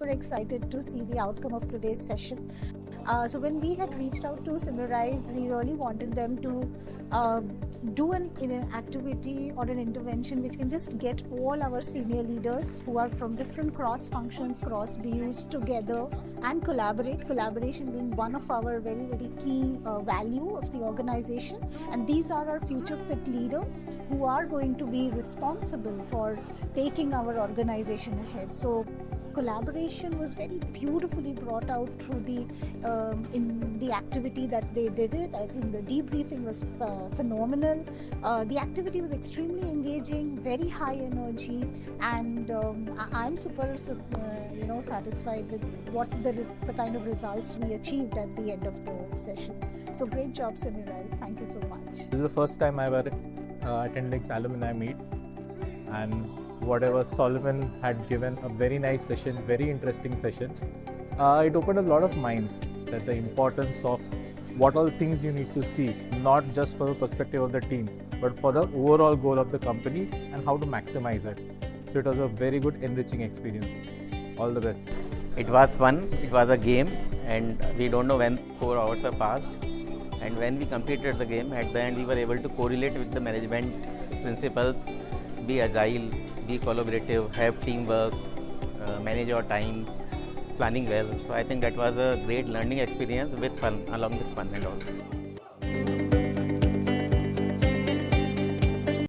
super excited to see the outcome of today's session. So when we had reached out to SimuRise, we really wanted them to do an activity or an intervention which can just get all our senior leaders who are from different cross functions, cross BUs together and collaborate. Collaboration being one of our very, very key value of the organization. And these are our future fit leaders who are going to be responsible for taking our organization ahead. So collaboration was very beautifully brought out through in the activity that they did it. I think the debriefing was phenomenal. The activity was extremely engaging, very high energy, and I'm super satisfied with what the kind of results we achieved at the end of the session. So great job, SimuRise. Thank you so much. This is the first time I ever attended alumni meet, and whatever Solomon had given, a very nice session, very interesting session. It opened a lot of minds that the importance of what all things you need to see, not just for the perspective of the team, but for the overall goal of the company and how to maximize it. So it was a very good, enriching experience. All the best. It was fun, it was a game, and we don't know when 4 hours have passed. And when we completed the game, at the end we were able to correlate with the management principles, be agile, be collaborative, have teamwork, manage your time, planning well. So I think that was a great learning experience with fun, along with fun and all.